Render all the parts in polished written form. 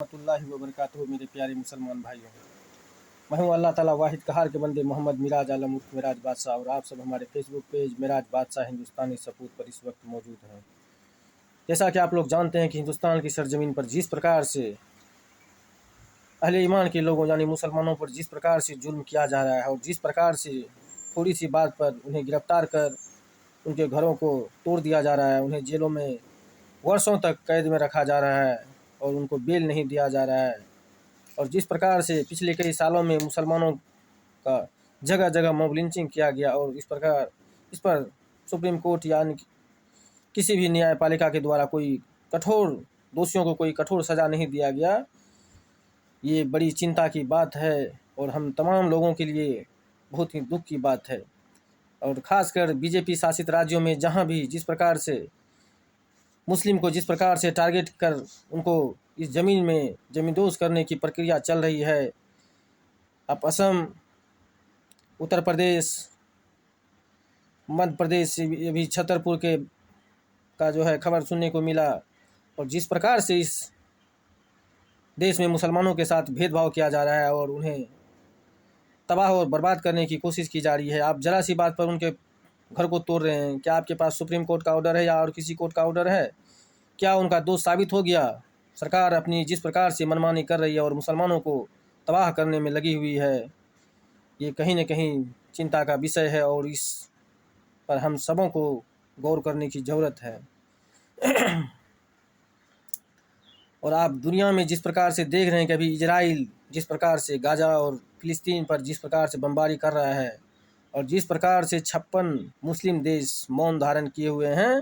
रहमतुल्लाहि व बरकातुहू। मेरे प्यारे मुसलमान भाइयों, मैं हूँ अल्लाह ताला वाहिद कहार के बंदे मोहम्मद मिराज आलम उर्फ मिराज बादशाह, और आप सब हमारे फेसबुक पेज मिराज बादशाह हिंदुस्तानी सपूत पर इस वक्त मौजूद हैं। जैसा कि आप लोग जानते हैं कि हिंदुस्तान की सरजमीन पर जिस प्रकार से अहले ईमान के लोगों यानी मुसलमानों पर जिस प्रकार से जुल्म किया जा रहा है, और जिस प्रकार से थोड़ी सी बात पर उन्हें गिरफ्तार कर उनके घरों को तोड़ दिया जा रहा है, उन्हें जेलों में वर्षों तक कैद में रखा जा रहा है और उनको बेल नहीं दिया जा रहा है, और जिस प्रकार से पिछले कई सालों में मुसलमानों का जगह जगह मॉब लिंचिंग किया गया, और इस पर सुप्रीम कोर्ट या किसी भी न्यायपालिका के द्वारा कोई कठोर दोषियों को कोई कठोर सज़ा नहीं दिया गया, ये बड़ी चिंता की बात है और हम तमाम लोगों के लिए बहुत ही दुख की बात है। और ख़ासकर बीजेपी शासित राज्यों में जहाँ भी जिस प्रकार से मुस्लिम को जिस प्रकार से टारगेट कर उनको इस ज़मीन में ज़मींदोज़ करने की प्रक्रिया चल रही है, अब असम, उत्तर प्रदेश, मध्य प्रदेश से भी छतरपुर का जो है खबर सुनने को मिला, और जिस प्रकार से इस देश में मुसलमानों के साथ भेदभाव किया जा रहा है और उन्हें तबाह और बर्बाद करने की कोशिश की जा रही है। आप ज़रा सी बात पर उनके घर को तोड़ रहे हैं। क्या आपके पास सुप्रीम कोर्ट का ऑर्डर है या और किसी कोर्ट का ऑर्डर है? क्या उनका दोष साबित हो गया? सरकार अपनी जिस प्रकार से मनमानी कर रही है और मुसलमानों को तबाह करने में लगी हुई है, ये कहीं न कहीं चिंता का विषय है और इस पर हम सबों को गौर करने की ज़रूरत है। और आप दुनिया में जिस प्रकार से देख रहे हैं कि अभी इजराइल जिस प्रकार से गाज़ा और फ़िलिस्तीन पर जिस प्रकार से बमबारी कर रहा है, और जिस प्रकार से 56 मुस्लिम देश मौन धारण किए हुए हैं,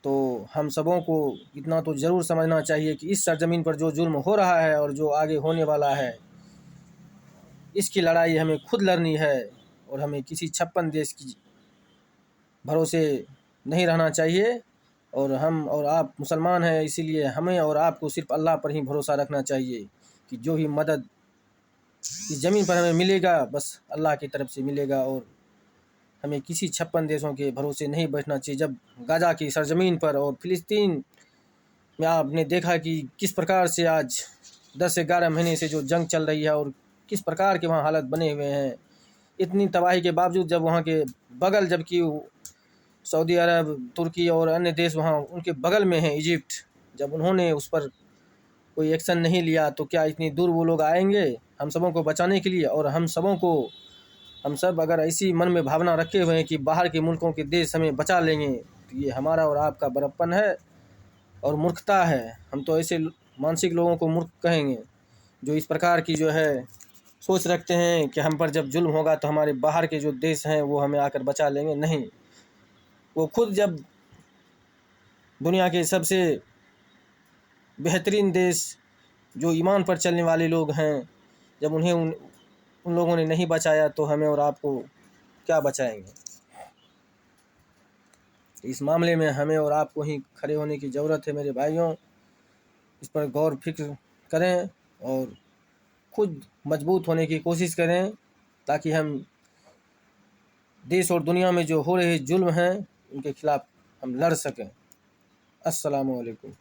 तो हम सबों को इतना तो ज़रूर समझना चाहिए कि इस सरजमीन पर जो जुल्म हो रहा है और जो आगे होने वाला है, इसकी लड़ाई हमें खुद लड़नी है और हमें किसी 56 देश की भरोसे नहीं रहना चाहिए। और हम और आप मुसलमान हैं, इसीलिए हमें और आपको सिर्फ अल्लाह पर ही भरोसा रखना चाहिए कि जो ही मदद इस ज़मीन पर हमें मिलेगा बस अल्लाह की तरफ से मिलेगा, और हमें किसी 56 देशों के भरोसे नहीं बैठना चाहिए। जब गाज़ा की सरजमीन पर और फ़िलिस्तीन में आपने देखा कि किस प्रकार से आज 10 से 11 महीने से जो जंग चल रही है और किस प्रकार के वहाँ हालत बने हुए हैं, इतनी तबाही के बावजूद जब वहाँ के बगल, जबकि सऊदी अरब, तुर्की और अन्य देश वहाँ उनके बगल में हैं, इजिप्ट, जब उन्होंने उस पर कोई एक्शन नहीं लिया, तो क्या इतनी दूर वो लोग आएंगे हम सबों को बचाने के लिए? और हम सब अगर ऐसी मन में भावना रखे हुए हैं कि बाहर के मुल्कों के देश हमें बचा लेंगे, तो ये हमारा और आपका बड़प्पन है और मूर्खता है। हम तो ऐसे मानसिक लोगों को मूर्ख कहेंगे जो इस प्रकार की जो है सोच रखते हैं कि हम पर जब जुल्म होगा तो हमारे बाहर के जो देश हैं वो हमें आकर बचा लेंगे। नहीं, वो खुद जब दुनिया के सबसे बेहतरीन देश जो ईमान पर चलने वाले लोग हैं, जब उन्हें उन लोगों ने नहीं बचाया, तो हमें और आपको क्या बचाएंगे? इस मामले में हमें और आपको ही खड़े होने की ज़रूरत है मेरे भाइयों। इस पर गौर फिक्र करें और खुद मजबूत होने की कोशिश करें, ताकि हम देश और दुनिया में जो हो रहे जुल्म हैं उनके खिलाफ़ हम लड़ सकें। अस्सलामु अलैकुम।